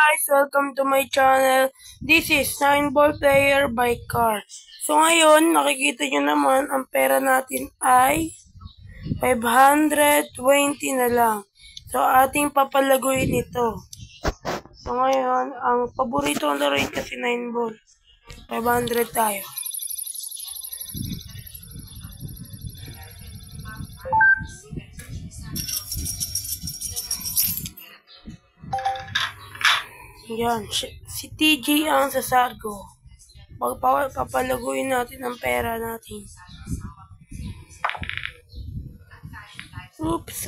guys! Welcome to my channel. This is 9-ball player by car. So ngayon, nakikita nyo naman, ang pera natin ay 520 na lang. So ating papalaguin ito. So ngayon, ang paborito na rin kasi 9-ball. 500 tayo. Yan, si TJ ang sasargo. Papalaguin natin ang pera natin. Oops.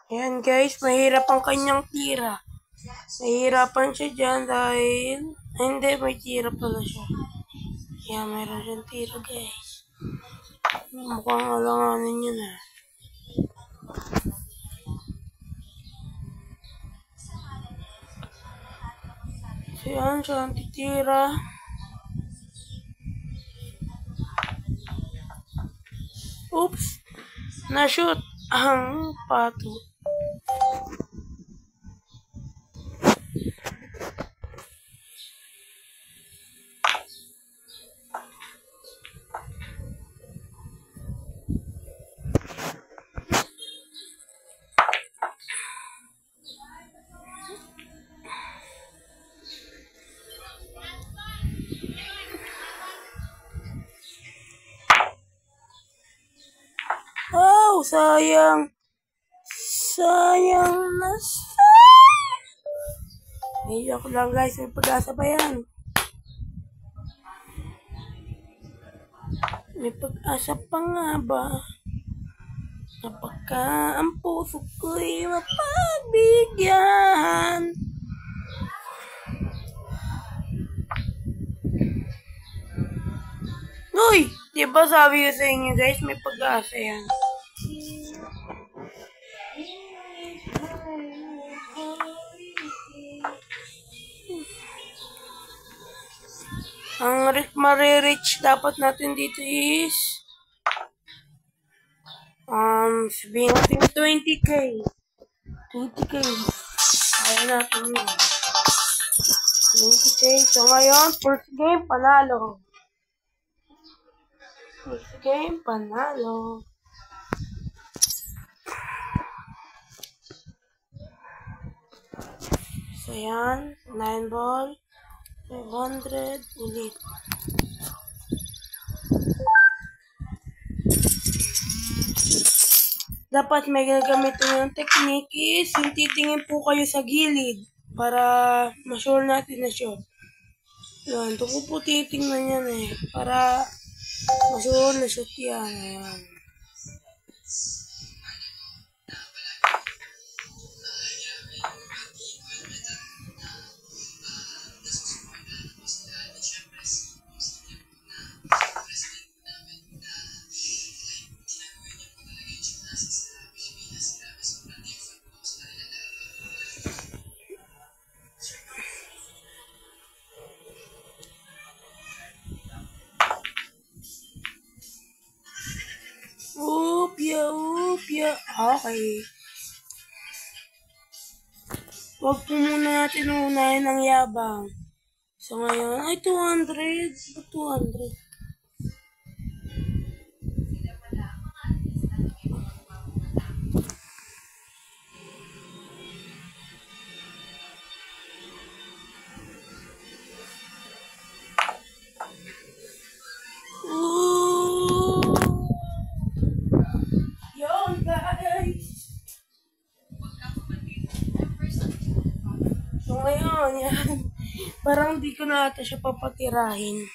Ayan guys, mahirap ang kanyang tira. Mahirapan siya dyan dahil hindi, may tira pala siya. Ayan, mayroon siyang tira guys. Mukhang alanganin yun ah. So yan, siya ang titira. Oops! Na-shoot ang pato. Oh, sayang. Sayang na sayang. Iyak lang guys, may pag-asa pa yan. May pag-asa pa nga ba? Napaka ang puso ko'y mapagbigyan. Uy! Diba sabi ko sa inyo guys, may pag-asa yan. Ang marireach dapat natin dito is sabihin natin 20k. 20k. Kaya natin yun. 20k. So ngayon, first game, panalo. First game, panalo. So yan, 9-ball. 500 ulit. Dapat may gagamitin yung technique is yung titingin po kayo sa gilid para ma-sure natin na shot. Yan, ito ko po titingnan yan eh para ma-sure na shot yan. Ayan. Upya. Okay. Huwag po muna natin unahin ang yabang. So ngayon, ay 200. 200. So ngayon, yan. Parang di ko na ata siya papatirahin.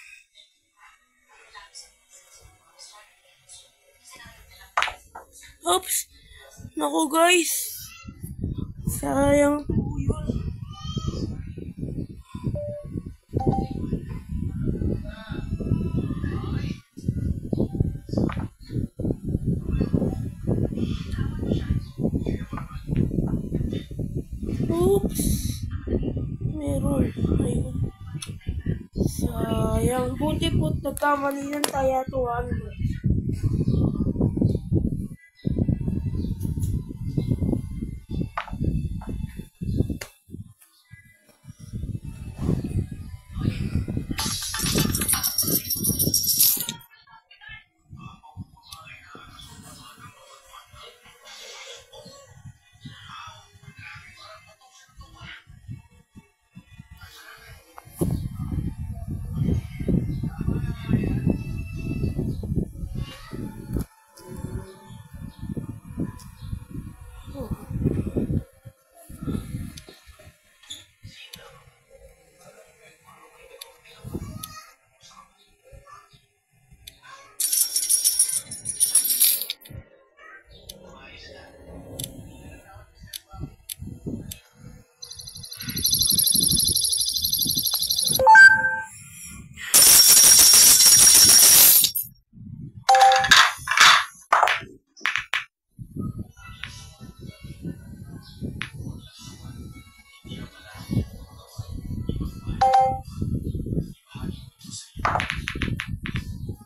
Oops! Naku guys! Sayang po yun. Oops! Meron. Ayun. Sayang. Buti po nagkamali ng taya 200.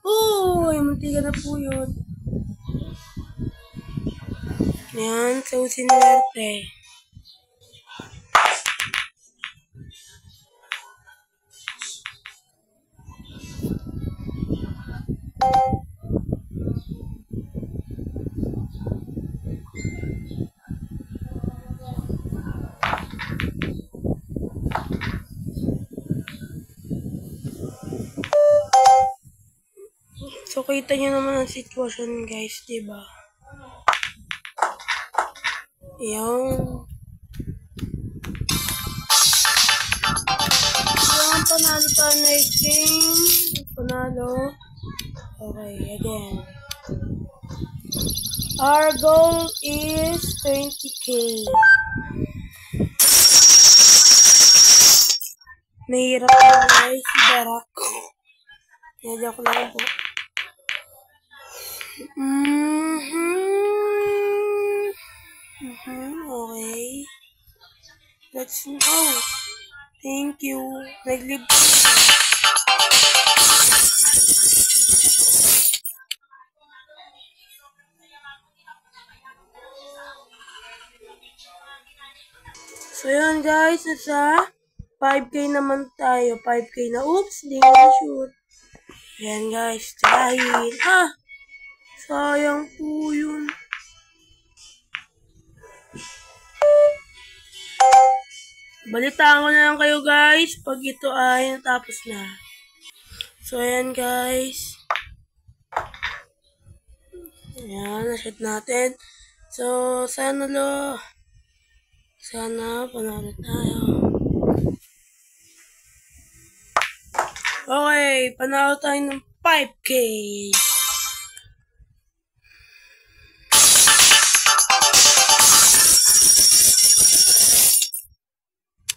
Uy, muntikan na po yun. Yan, so sinuwerte. So, kita nyo naman ang sitwasyon, guys, diba? Yung panalo tayo next game. Panalo. Okay, again. Our goal is 20k. Mahirap na guys, si Barak. Joke lang po. Okay. Let's go. Thank you. Nag-live po. So yun guys, nasa 5k naman tayo. 5k na. Oops, di ko na shoot. Ayan guys, tirahin. Sayang po yun. Balitaan ko na lang kayo guys pag ito ay natapos na. So ayan guys. Ayan, na-shoot natin. So, sana panalo tayo. Okay, panalo tayo ng 5k.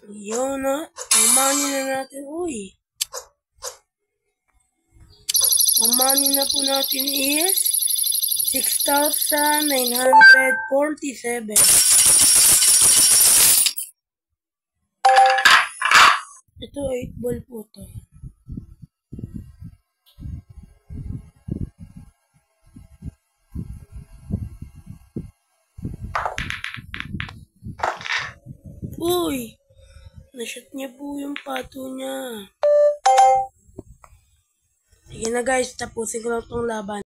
Yun na. Ang money na natin. Uy. Ang money na po natin is 6,947. Ito 8 ball po to. Uy! Na-shoot niya po yung pato niya. Sige na guys, tapusin ko lang tong laban.